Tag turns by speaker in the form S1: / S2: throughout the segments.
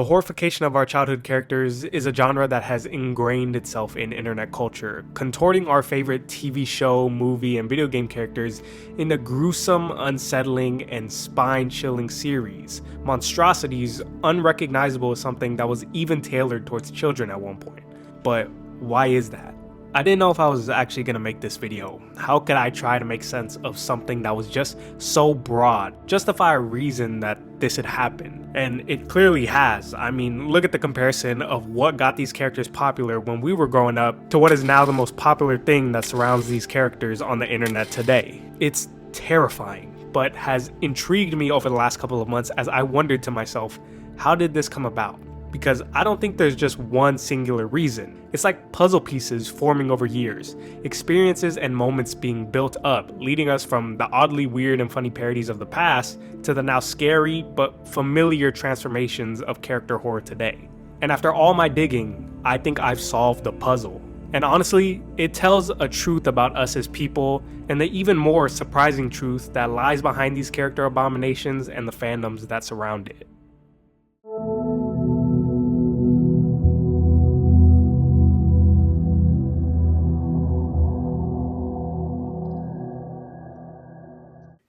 S1: The horrification of our childhood characters is a genre that has ingrained itself in internet culture, contorting our favorite TV show, movie, and video game characters into gruesome, unsettling, and spine-chilling series, monstrosities unrecognizable as something that was even tailored towards children at one point. But why is that? I didn't know if I was actually going to make this video. How could I try to make sense of something that was just so broad, justify a reason that this had happened? And it clearly has. I mean, look at the comparison of what got these characters popular when we were growing up to what is now the most popular thing that surrounds these characters on the internet today. It's terrifying, but has intrigued me over the last couple of months as I wondered to myself, how did this come about? Because I don't think there's just one singular reason. It's like puzzle pieces forming over years, experiences and moments being built up, leading us from the oddly weird and funny parodies of the past to the now scary but familiar transformations of character horror today. And after all my digging, I think I've solved the puzzle. And honestly, it tells a truth about us as people, and the even more surprising truth that lies behind these character abominations and the fandoms that surround it.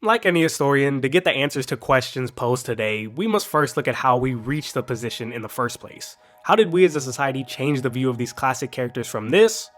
S1: Like any historian, to get the answers to questions posed today, we must first look at how we reached the position in the first place. How did we as a society change the view of these classic characters from this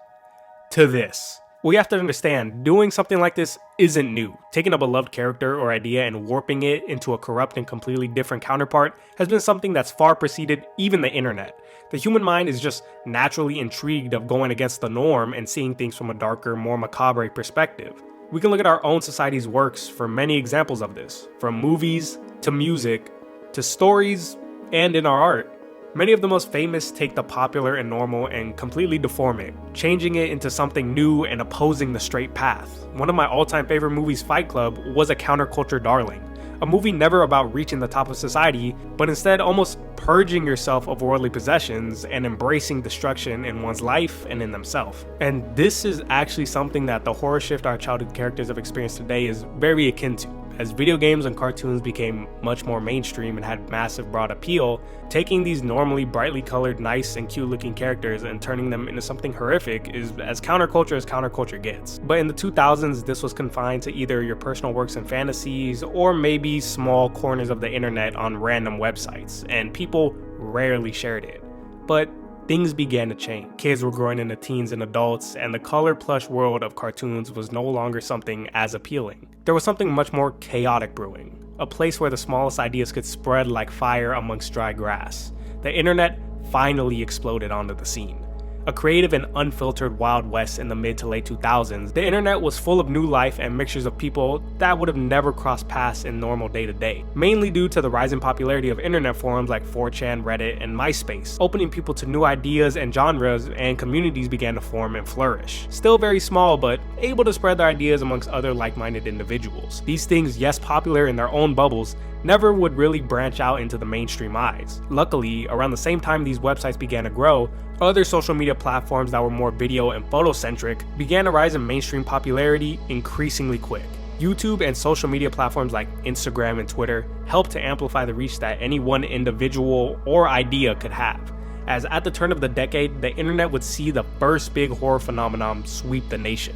S1: to this? We have to understand, doing something like this isn't new. Taking a beloved character or idea and warping it into a corrupt and completely different counterpart has been something that's far preceded even the internet. The human mind is just naturally intrigued of going against the norm and seeing things from a darker, more macabre perspective. We can look at our own society's works for many examples of this, from movies, to music, to stories, and in our art. Many of the most famous take the popular and normal and completely deform it, changing it into something new and opposing the straight path. One of my all-time favorite movies, Fight Club, was a counterculture darling. A movie never about reaching the top of society, but instead almost purging yourself of worldly possessions and embracing destruction in one's life and in themselves. And this is actually something that the horror shift our childhood characters have experienced today is very akin to. As video games and cartoons became much more mainstream and had massive broad appeal, taking these normally brightly colored, nice and cute looking characters and turning them into something horrific is as counterculture gets. But in the 2000s, this was confined to either your personal works and fantasies or maybe small corners of the internet on random websites, and people rarely shared it. But things began to change. Kids were growing into teens and adults, and the color plush world of cartoons was no longer something as appealing. There was something much more chaotic brewing, a place where the smallest ideas could spread like fire amongst dry grass. The internet finally exploded onto the scene. A creative and unfiltered Wild West in the mid to late 2000s, the internet was full of new life and mixtures of people that would have never crossed paths in normal day-to-day, mainly due to the rising popularity of internet forums like 4chan, Reddit, and MySpace, opening people to new ideas and genres, and communities began to form and flourish. Still very small, but able to spread their ideas amongst other like-minded individuals. These things, yes popular in their own bubbles, never would really branch out into the mainstream eyes. Luckily, around the same time these websites began to grow, other social media platforms that were more video and photo-centric began to rise in mainstream popularity increasingly quick. YouTube and social media platforms like Instagram and Twitter helped to amplify the reach that any one individual or idea could have. As at the turn of the decade, the internet would see the first big horror phenomenon sweep the nation,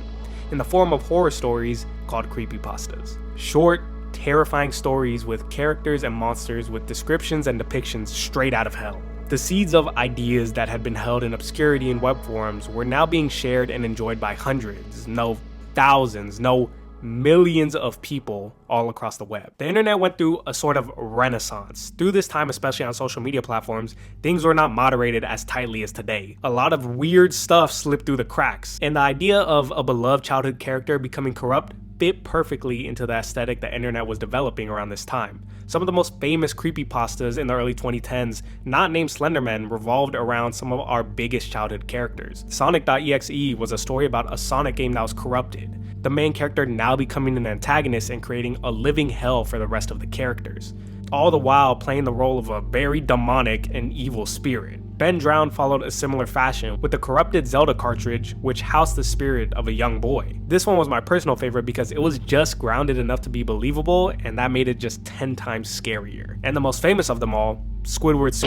S1: in the form of horror stories called creepypastas. Short, terrifying stories with characters and monsters with descriptions and depictions straight out of hell. The seeds of ideas that had been held in obscurity in web forums were now being shared and enjoyed by hundreds, no thousands, no millions of people all across the web. The internet went through a sort of renaissance. Through this time, especially on social media platforms, things were not moderated as tightly as today. A lot of weird stuff slipped through the cracks, and the idea of a beloved childhood character becoming corrupt fit perfectly into the aesthetic the internet was developing around this time. Some of the most famous creepypastas in the early 2010s, not named Slenderman, revolved around some of our biggest childhood characters. Sonic.exe was a story about a Sonic game that was corrupted, the main character now becoming an antagonist and creating a living hell for the rest of the characters, all the while playing the role of a very demonic and evil spirit. Ben Drowned followed a similar fashion with the corrupted Zelda cartridge, which housed the spirit of a young boy. This one was my personal favorite because it was just grounded enough to be believable, and that made it just 10 times scarier. And the most famous of them all, Squidward's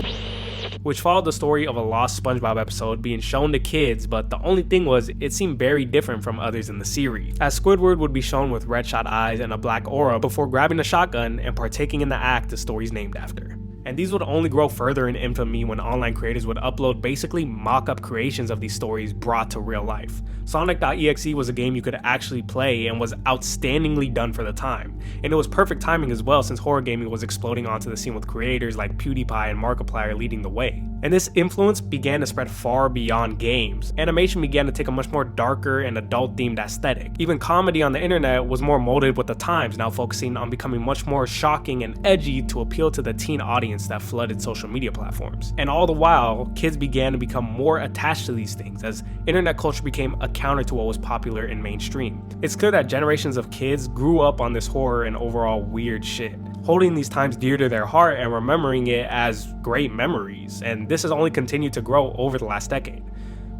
S1: which followed the story of a lost SpongeBob episode being shown to kids, but the only thing was it seemed very different from others in the series, as Squidward would be shown with red shot eyes and a black aura before grabbing a shotgun and partaking in the act the story's named after. And these would only grow further in infamy when online creators would upload basically mock-up creations of these stories brought to real life. Sonic.exe was a game you could actually play and was outstandingly done for the time. And it was perfect timing as well, since horror gaming was exploding onto the scene with creators like PewDiePie and Markiplier leading the way. And this influence began to spread far beyond games. Animation began to take a much more darker and adult-themed aesthetic. Even comedy on the internet was more molded with the times, now focusing on becoming much more shocking and edgy to appeal to the teen audience that flooded social media platforms. And all the while, kids began to become more attached to these things as internet culture became a counter to what was popular in mainstream. It's clear that generations of kids grew up on this horror and overall weird shit, holding these times dear to their heart and remembering it as great memories, and this has only continued to grow over the last decade.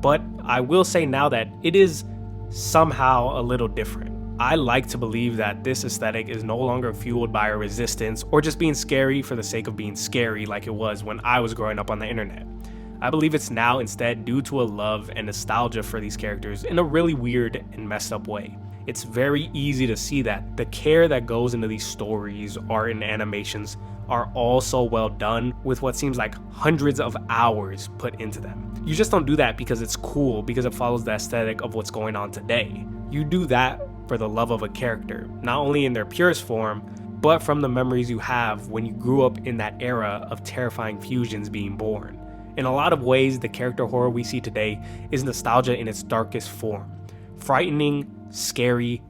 S1: But I will say now that it is somehow a little different. I like to believe that this aesthetic is no longer fueled by a resistance or just being scary for the sake of being scary like it was when I was growing up on the internet. I believe it's now instead due to a love and nostalgia for these characters in a really weird and messed up way. It's very easy to see that the care that goes into these stories or in animations are all so well done with what seems like hundreds of hours put into them. You just don't do that because it's cool, because it follows the aesthetic of what's going on today. You do that for the love of a character, not only in their purest form, but from the memories you have when you grew up in that era of terrifying fusions being born. In a lot of ways, the character horror we see today is nostalgia in its darkest form. Frightening, scary,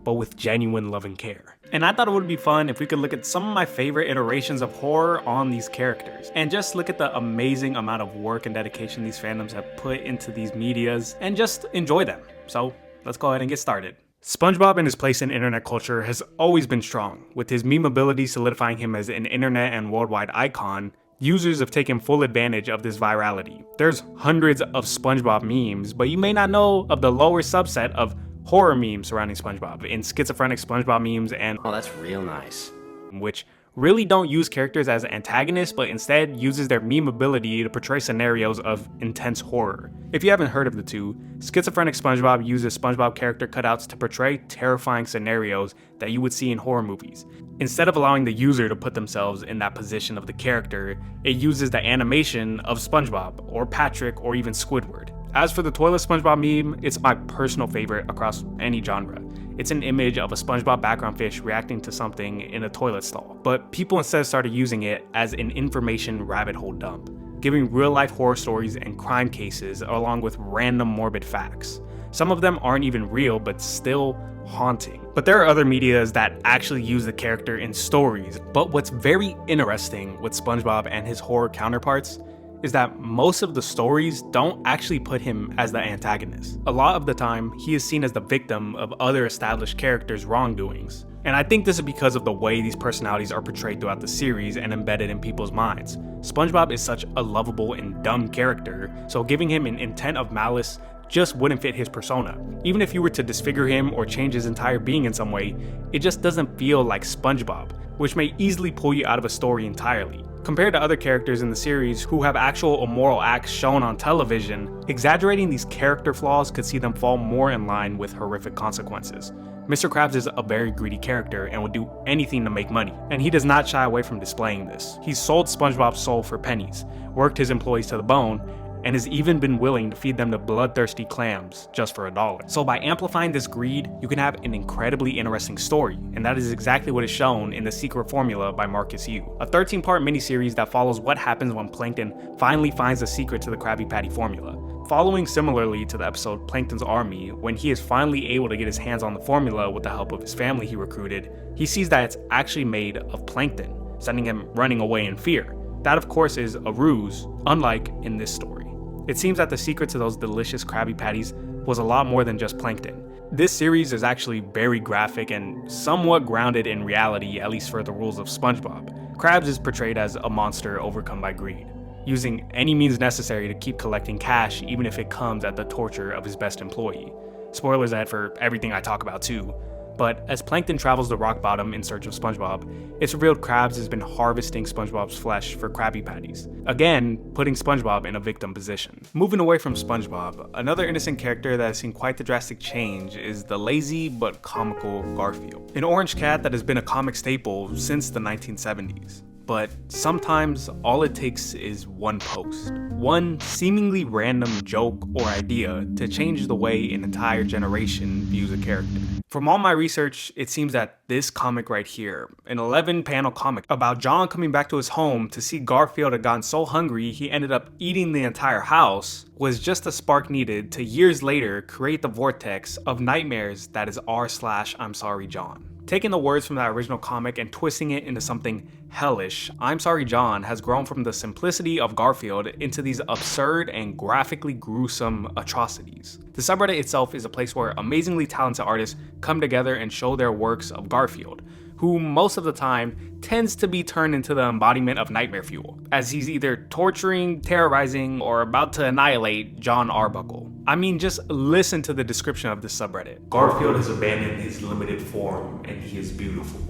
S1: but with genuine love and care. And I thought it would be fun if we could look at some of my favorite iterations of horror on these characters, and just look at the amazing amount of work and dedication these fandoms have put into these medias, and just enjoy them. So let's go ahead and get started. SpongeBob and his place in internet culture has always been strong, with his meme ability solidifying him as an internet and worldwide icon. Users have taken full advantage of this virality. There's hundreds of SpongeBob memes, but you may not know of the lower subset of horror memes surrounding SpongeBob in schizophrenic SpongeBob memes and
S2: oh, that's real nice,
S1: which really don't use characters as antagonists, but instead uses their meme ability to portray scenarios of intense horror. If you haven't heard of the two, schizophrenic SpongeBob uses SpongeBob character cutouts to portray terrifying scenarios that you would see in horror movies. Instead of allowing the user to put themselves in that position of the character, it uses the animation of SpongeBob, or Patrick, or even Squidward. As for the toilet SpongeBob meme, it's my personal favorite across any genre. It's an image of a SpongeBob background fish reacting to something in a toilet stall, but people instead started using it as an information rabbit hole dump, giving real life horror stories and crime cases along with random morbid facts. Some of them aren't even real, but still haunting. But there are other medias that actually use the character in stories. But what's very interesting with SpongeBob and his horror counterparts is that most of the stories don't actually put him as the antagonist. A lot of the time, he is seen as the victim of other established characters' wrongdoings. And I think this is because of the way these personalities are portrayed throughout the series and embedded in people's minds. SpongeBob is such a lovable and dumb character, so giving him an intent of malice just wouldn't fit his persona. Even if you were to disfigure him or change his entire being in some way, it just doesn't feel like SpongeBob, which may easily pull you out of a story entirely. Compared to other characters in the series who have actual immoral acts shown on television, exaggerating these character flaws could see them fall more in line with horrific consequences. Mr. Krabs is a very greedy character and would do anything to make money, and he does not shy away from displaying this. He's sold SpongeBob's soul for pennies, worked his employees to the bone, and has even been willing to feed them to bloodthirsty clams just for $1. So by amplifying this greed, you can have an incredibly interesting story, and that is exactly what is shown in The Secret Formula by Marcus Yu, a 13-part miniseries that follows what happens when Plankton finally finds the secret to the Krabby Patty formula. Following similarly to the episode Plankton's Army, when he is finally able to get his hands on the formula with the help of his family he recruited, he sees that it's actually made of plankton, sending him running away in fear. That of course is a ruse, unlike in this story. It seems that the secret to those delicious Krabby Patties was a lot more than just plankton. This series is actually very graphic and somewhat grounded in reality, at least for the rules of SpongeBob. Krabs is portrayed as a monster overcome by greed, using any means necessary to keep collecting cash even if it comes at the torture of his best employee. Spoilers ahead for everything I talk about too. But as Plankton travels the rock bottom in search of SpongeBob, it's revealed Krabs has been harvesting SpongeBob's flesh for Krabby Patties, again putting SpongeBob in a victim position. Moving away from SpongeBob, another innocent character that has seen quite the drastic change is the lazy but comical Garfield, an orange cat that has been a comic staple since the 1970s. But sometimes all it takes is one post, one seemingly random joke or idea to change the way an entire generation views a character. From all my research, it seems that this comic right here, an 11-panel comic about John coming back to his home to see Garfield had gotten so hungry he ended up eating the entire house, was just a spark needed to years later create the vortex of nightmares that is r/I'm Sorry John. Taking the words from that original comic and twisting it into something hellish, I'm Sorry John has grown from the simplicity of Garfield into these absurd and graphically gruesome atrocities. The subreddit itself is a place where amazingly talented artists come together and show their works of Garfield, who most of the time tends to be turned into the embodiment of nightmare fuel, as he's either torturing, terrorizing, or about to annihilate John Arbuckle. I mean, just listen to the description of this subreddit.
S2: Garfield has abandoned his limited form and he is beautiful.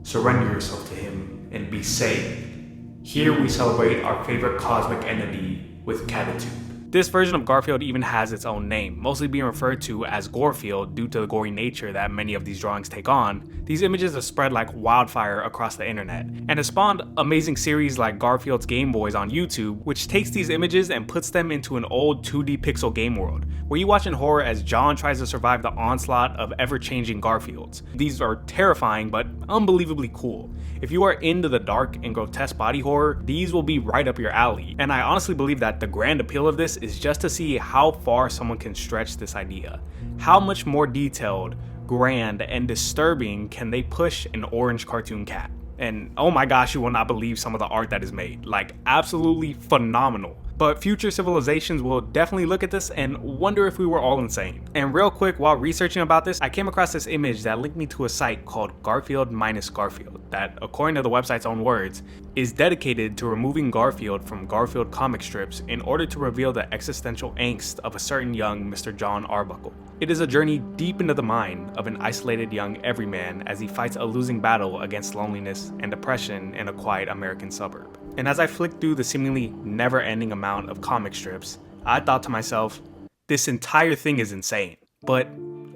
S2: Surrender yourself to him and be saved. Here we celebrate our favorite cosmic entity with catitude.
S1: This version of Garfield even has its own name, mostly being referred to as Gorefield due to the gory nature that many of these drawings take on. These images have spread like wildfire across the internet, and have spawned amazing series like Garfield's Game Boys on YouTube, which takes these images and puts them into an old 2D pixel game world, where you watch in horror as John tries to survive the onslaught of ever-changing Garfields. These are terrifying, but unbelievably cool. If you are into the dark and grotesque body horror, these will be right up your alley, and I honestly believe that the grand appeal of this is just to see how far someone can stretch this idea. How much more detailed, grand, and disturbing can they push an orange cartoon cat? And oh my gosh, you will not believe some of the art that is made. Like, absolutely phenomenal. But future civilizations will definitely look at this and wonder if we were all insane. And real quick, while researching about this, I came across this image that linked me to a site called Garfield minus Garfield that, according to the website's own words, is dedicated to removing Garfield from Garfield comic strips in order to reveal the existential angst of a certain young Mr. John Arbuckle. It is a journey deep into the mind of an isolated young everyman as he fights a losing battle against loneliness and depression in a quiet American suburb. And as I flicked through the seemingly never-ending amount of comic strips, I thought to myself, this entire thing is insane, but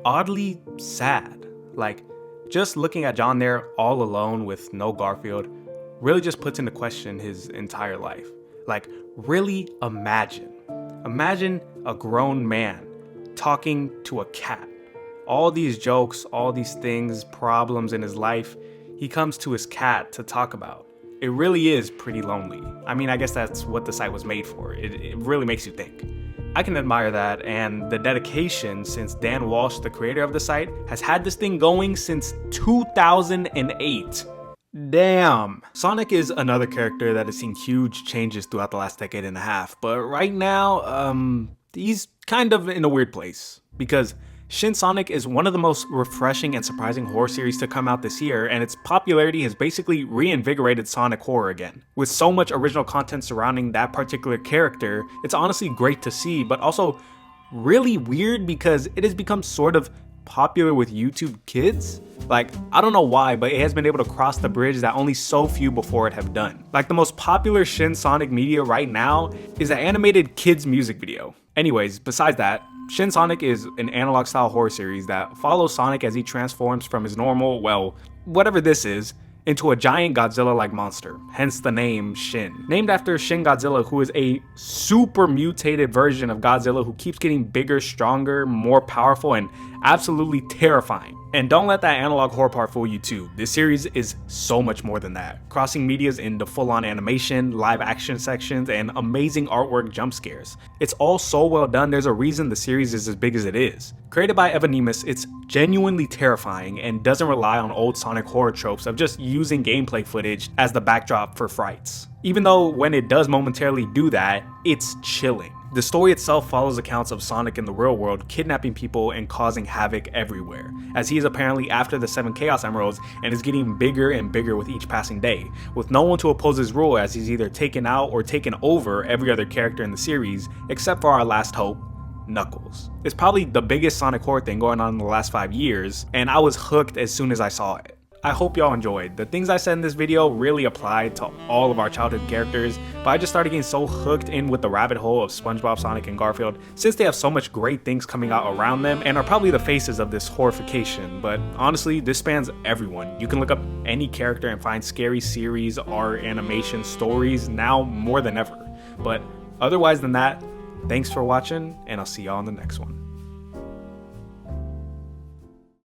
S1: oddly sad. Like, just looking at John there all alone with no Garfield really just puts into question his entire life. Like, really imagine a grown man talking to a cat. All these jokes, all these things, problems in his life, he comes to his cat to talk about. It really is pretty lonely. I mean, I guess that's what the site was made for. It really makes you think. I can admire that and the dedication, since Dan Walsh, the creator of the site, has had this thing going since 2008. Damn. Sonic is another character that has seen huge changes throughout the last decade and a half, but right now, he's kind of in a weird place, because Shin Sonic is one of the most refreshing and surprising horror series to come out this year, and its popularity has basically reinvigorated Sonic horror again. With so much original content surrounding that particular character, it's honestly great to see, but also really weird because it has become sort of popular with YouTube kids. Like, I don't know why, but it has been able to cross the bridge that only so few before it have done. Like, the most popular Shin Sonic media right now is an animated kids music video. Anyways, besides that, Shin Sonic is an analog style horror series that follows Sonic as he transforms from his normal, well, whatever this is, into a giant Godzilla-like monster, hence the name Shin. Named after Shin Godzilla, who is a super mutated version of Godzilla who keeps getting bigger, stronger, more powerful, and absolutely terrifying. And don't let that analog horror part fool you too. This series is so much more than that, crossing medias into full-on animation, live action sections, and amazing artwork jump scares. It's all so well done, there's a reason the series is as big as it is. Created by Evan Nemus, it's genuinely terrifying and doesn't rely on old Sonic horror tropes of just using gameplay footage as the backdrop for frights. Even though when it does momentarily do that, it's chilling. The story itself follows accounts of Sonic in the real world kidnapping people and causing havoc everywhere, as he is apparently after the 7 Chaos Emeralds and is getting bigger and bigger with each passing day, with no one to oppose his rule as he's either taken out or taken over every other character in the series, except for our last hope, Knuckles. It's probably the biggest Sonic horror thing going on in the last 5 years, and I was hooked as soon as I saw it. I hope y'all enjoyed. The things I said in this video really applied to all of our childhood characters, but I just started getting so hooked in with the rabbit hole of SpongeBob, Sonic, and Garfield since they have so much great things coming out around them and are probably the faces of this horrification. But honestly, this spans everyone. You can look up any character and find scary series, art, animation, stories now more than ever. But otherwise than that, thanks for watching, and I'll see y'all in the next one.